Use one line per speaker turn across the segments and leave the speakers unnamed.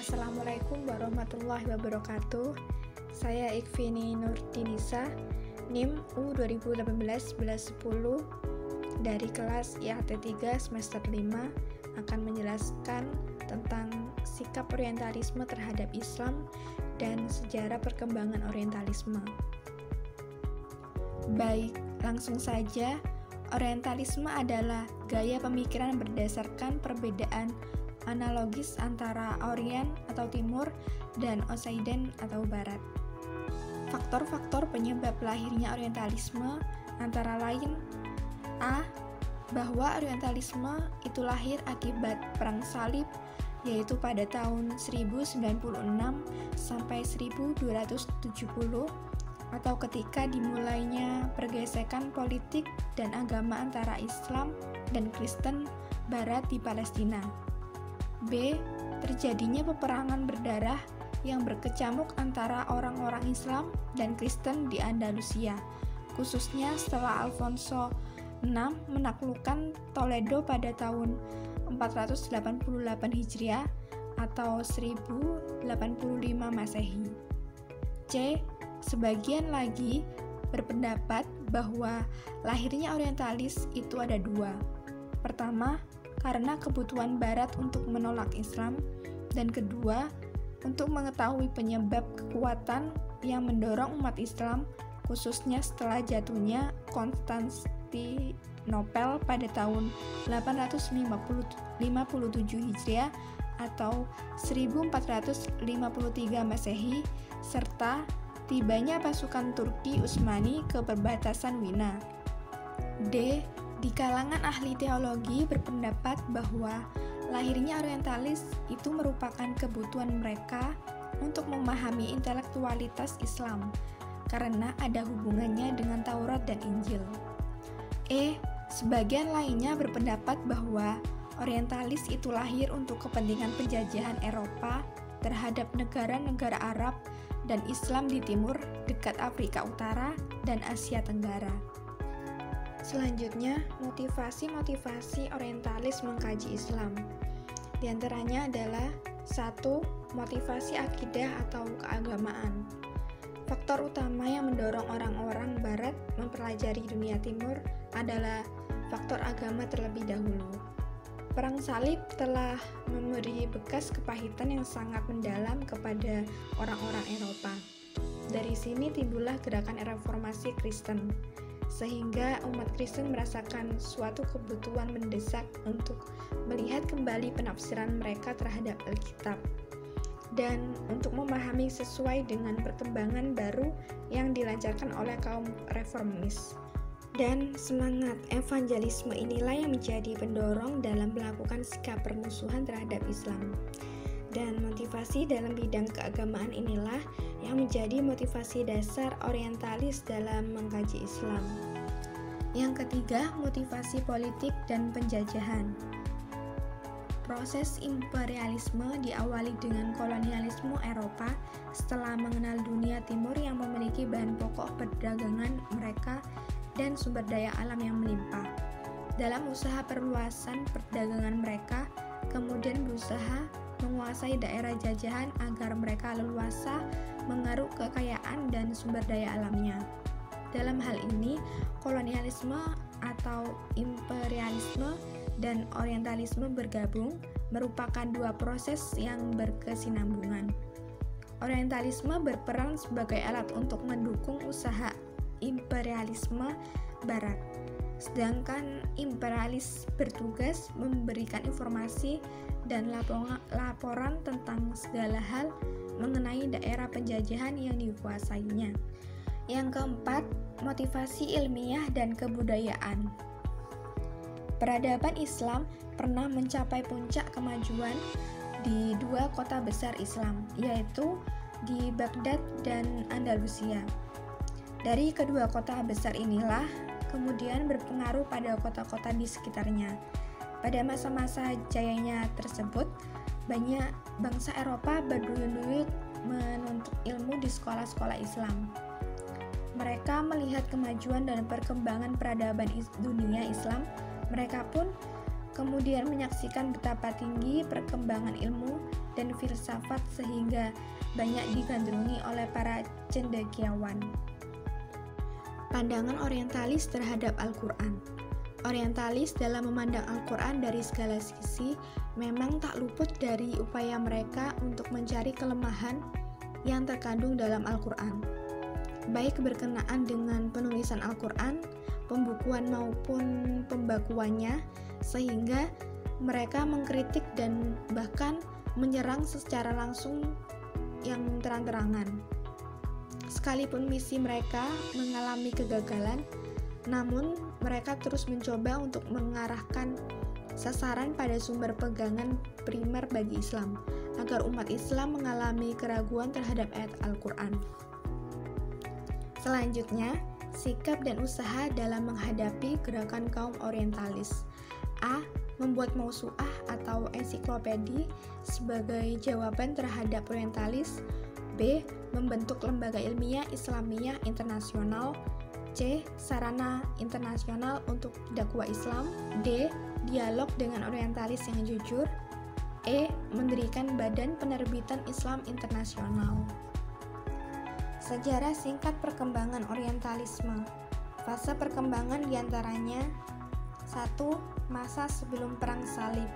Assalamualaikum warahmatullahi wabarakatuh. Saya Ikvini Nurtinisa, NIM U2018-1110 dari kelas IAT 3 semester 5 akan menjelaskan tentang sikap orientalisme terhadap Islam dan sejarah perkembangan orientalisme. Baik, langsung saja. Orientalisme adalah gaya pemikiran berdasarkan perbedaan analogis antara Orient atau Timur dan Occident atau Barat. Faktor-faktor penyebab lahirnya orientalisme antara lain: A. Bahwa orientalisme itu lahir akibat Perang Salib, yaitu pada tahun 1096 sampai 1270, atau ketika dimulainya pergesekan politik dan agama antara Islam dan Kristen Barat di Palestina. B. Terjadinya peperangan berdarah yang berkecamuk antara orang-orang Islam dan Kristen di Andalusia, khususnya setelah Alfonso VI menaklukkan Toledo pada tahun 488 Hijriah atau 1085 Masehi. C. Sebagian lagi berpendapat bahwa lahirnya orientalis itu ada dua. Pertama, karena kebutuhan Barat untuk menolak Islam, dan kedua, untuk mengetahui penyebab kekuatan yang mendorong umat Islam, khususnya setelah jatuhnya Konstantinopel pada tahun 857 Hijriah atau 1453 Masehi, serta tibanya pasukan Turki Utsmani ke perbatasan Wina. D. Di kalangan ahli teologi berpendapat bahwa lahirnya orientalis itu merupakan kebutuhan mereka untuk memahami intelektualitas Islam, karena ada hubungannya dengan Taurat dan Injil. E. Sebagian lainnya berpendapat bahwa orientalis itu lahir untuk kepentingan penjajahan Eropa terhadap negara-negara Arab dan Islam di timur, dekat Afrika Utara, dan Asia Tenggara. Selanjutnya, motivasi-motivasi orientalis mengkaji Islam. Di antaranya adalah 1. Motivasi akidah atau keagamaan. Faktor utama yang mendorong orang-orang Barat mempelajari dunia timur adalah faktor agama terlebih dahulu. Perang Salib telah memberi bekas kepahitan yang sangat mendalam kepada orang-orang Eropa. Dari sini timbullah gerakan reformasi Kristen, sehingga umat Kristen merasakan suatu kebutuhan mendesak untuk melihat kembali penafsiran mereka terhadap Alkitab dan untuk memahami sesuai dengan perkembangan baru yang dilancarkan oleh kaum reformis. Dan semangat evangelisme inilah yang menjadi pendorong dalam melakukan sikap permusuhan terhadap Islam. Dan motivasi dalam bidang keagamaan inilah yang menjadi motivasi dasar orientalis dalam mengkaji Islam. Yang ketiga, motivasi politik dan penjajahan. Proses imperialisme diawali dengan kolonialisme Eropa setelah mengenal dunia timur yang memiliki bahan pokok perdagangan mereka dan sumber daya alam yang melimpah. Dalam usaha perluasan perdagangan mereka, kemudian berusaha menguasai daerah jajahan agar mereka leluasa mengeruk kekayaan dan sumber daya alamnya. Dalam hal ini, kolonialisme atau imperialisme dan orientalisme bergabung merupakan dua proses yang berkesinambungan. Orientalisme berperan sebagai alat untuk mendukung usaha imperialisme Barat, sedangkan imperialis bertugas memberikan informasi dan laporan tentang segala hal mengenai daerah penjajahan yang dikuasainya. Yang keempat, motivasi ilmiah dan kebudayaan. Peradaban Islam pernah mencapai puncak kemajuan di dua kota besar Islam, yaitu di Baghdad dan Andalusia. Dari kedua kota besar inilah kemudian berpengaruh pada kota-kota di sekitarnya. Pada masa-masa jayanya tersebut, banyak bangsa Eropa berduyun-duyun menuntut ilmu di sekolah-sekolah Islam. Mereka melihat kemajuan dan perkembangan peradaban dunia Islam. Mereka pun kemudian menyaksikan betapa tinggi perkembangan ilmu dan filsafat sehingga banyak digandrungi oleh para cendekiawan. Pandangan orientalis terhadap Al-Quran. Orientalis dalam memandang Al-Quran dari segala sisi memang tak luput dari upaya mereka untuk mencari kelemahan yang terkandung dalam Al-Quran, baik berkenaan dengan penulisan Al-Quran, pembukuan maupun pembakuannya, sehingga mereka mengkritik dan bahkan menyerang secara langsung yang terang-terangan. Sekalipun misi mereka mengalami kegagalan, namun mereka terus mencoba untuk mengarahkan sasaran pada sumber pegangan primer bagi Islam, agar umat Islam mengalami keraguan terhadap ayat Al-Quran. Selanjutnya, sikap dan usaha dalam menghadapi gerakan kaum orientalis. A. Membuat mausu'ah atau ensiklopedi sebagai jawaban terhadap orientalis. B. Membentuk lembaga ilmiah Islamiyah internasional. C. Sarana internasional untuk dakwah Islam. D. Dialog dengan orientalis yang jujur. E. Mendirikan Badan Penerbitan Islam Internasional. Sejarah singkat perkembangan orientalisme. Fase perkembangan diantaranya: 1. Masa sebelum Perang Salib.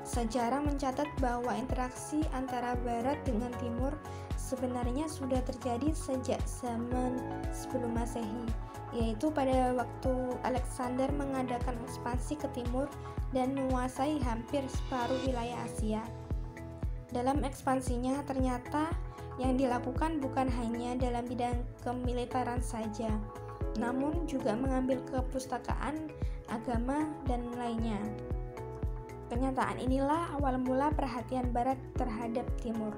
Sejarah mencatat bahwa interaksi antara Barat dengan Timur sebenarnya sudah terjadi sejak zaman sebelum Masehi, yaitu pada waktu Alexander mengadakan ekspansi ke timur dan menguasai hampir separuh wilayah Asia. Dalam ekspansinya, ternyata yang dilakukan bukan hanya dalam bidang kemiliteran saja, namun juga mengambil kepustakaan, agama, dan lainnya. Kenyataan inilah awal mula perhatian Barat terhadap Timur.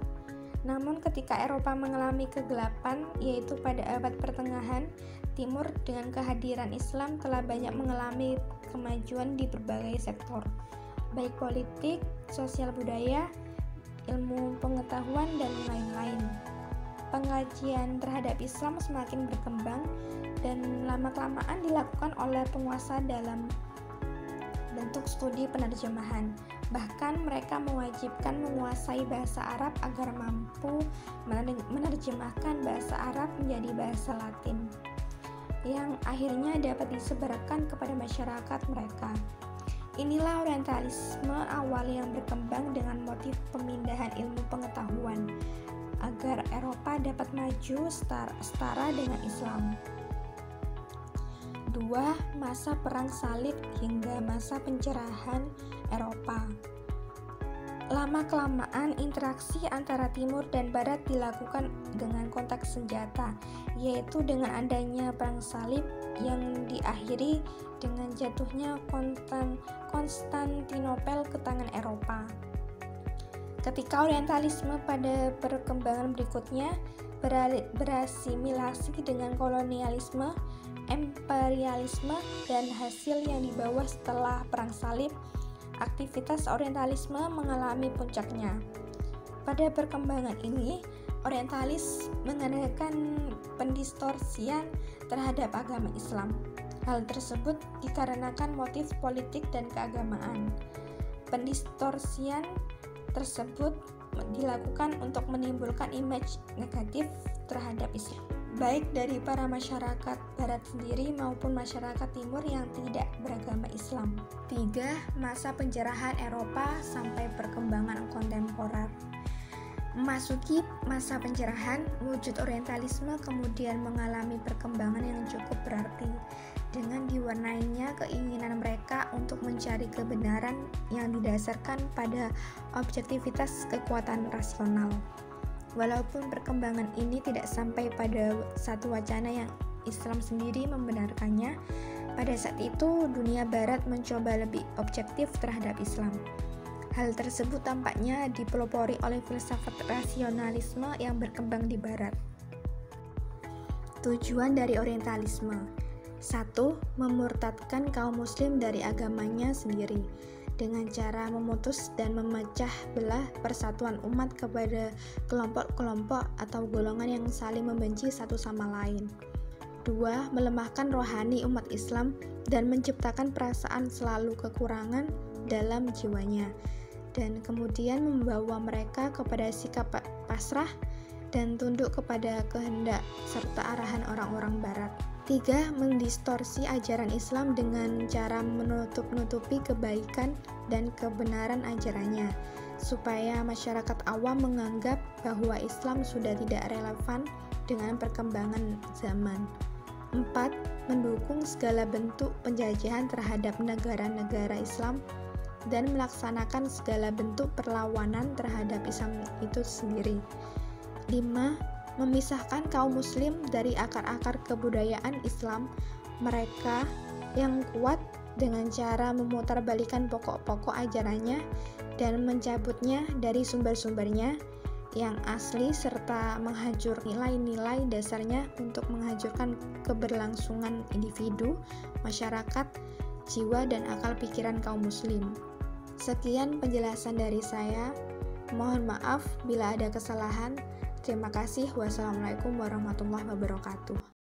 Namun ketika Eropa mengalami kegelapan, yaitu pada abad pertengahan, Timur dengan kehadiran Islam telah banyak mengalami kemajuan di berbagai sektor, baik politik, sosial budaya, ilmu pengetahuan, dan lain-lain. Pengajian terhadap Islam semakin berkembang dan lama-kelamaan dilakukan oleh penguasa dalam bentuk studi penerjemahan. Bahkan mereka mewajibkan menguasai bahasa Arab agar mampu menerjemahkan bahasa Arab menjadi bahasa Latin, yang akhirnya dapat disebarkan kepada masyarakat mereka. Inilah orientalisme awal yang berkembang dengan motif pemindahan ilmu pengetahuan agar Eropa dapat maju setara dengan Islam. 2. Masa Perang Salib hingga masa pencerahan Eropa. Lama-kelamaan interaksi antara Timur dan Barat dilakukan dengan kontak senjata, yaitu dengan adanya Perang Salib yang diakhiri dengan jatuhnya Konstantinopel ke tangan Eropa. Ketika orientalisme pada perkembangan berikutnya berasimilasi dengan kolonialisme, imperialisme, dan hasil yang dibawa setelah Perang Salib, aktivitas orientalisme mengalami puncaknya. Pada perkembangan ini, orientalis mengadakan pendistorsian terhadap agama Islam. Hal tersebut dikarenakan motif politik dan keagamaan. Pendistorsian tersebut dilakukan untuk menimbulkan image negatif terhadap Islam, baik dari para masyarakat Barat sendiri maupun masyarakat Timur yang tidak beragama Islam. 3. Masa pencerahan Eropa sampai perkembangan kontemporer. Memasuki masa pencerahan, wujud orientalisme kemudian mengalami perkembangan yang cukup berarti, dengan diwarnainya keinginan mereka untuk mencari kebenaran yang didasarkan pada objektivitas kekuatan rasional. Walaupun perkembangan ini tidak sampai pada satu wacana yang Islam sendiri membenarkannya, pada saat itu dunia Barat mencoba lebih objektif terhadap Islam. Hal tersebut tampaknya dipelopori oleh filsafat rasionalisme yang berkembang di Barat. Tujuan dari orientalisme: 1. Memurtadkan kaum muslim dari agamanya sendiri dengan cara memutus dan memecah belah persatuan umat kepada kelompok-kelompok atau golongan yang saling membenci satu sama lain. 2. Melemahkan rohani umat Islam dan menciptakan perasaan selalu kekurangan dalam jiwanya. dan kemudian membawa mereka kepada sikap pasrah dan tunduk kepada kehendak serta arahan orang-orang barat. 3. Mendistorsi ajaran Islam dengan cara menutup-nutupi kebaikan dan kebenaran ajarannya, supaya masyarakat awam menganggap bahwa Islam sudah tidak relevan dengan perkembangan zaman. 4. Mendukung segala bentuk penjajahan terhadap negara-negara Islam dan melaksanakan segala bentuk perlawanan terhadap Islam itu sendiri. 5. Memisahkan kaum muslim dari akar-akar kebudayaan Islam mereka yang kuat dengan cara memutarbalikkan pokok-pokok ajarannya dan mencabutnya dari sumber-sumbernya yang asli serta menghancur nilai-nilai dasarnya untuk menghancurkan keberlangsungan individu, masyarakat, jiwa dan akal pikiran kaum muslim. Sekian penjelasan dari saya. Mohon maaf bila ada kesalahan. Terima kasih. Wassalamualaikum warahmatullahi wabarakatuh.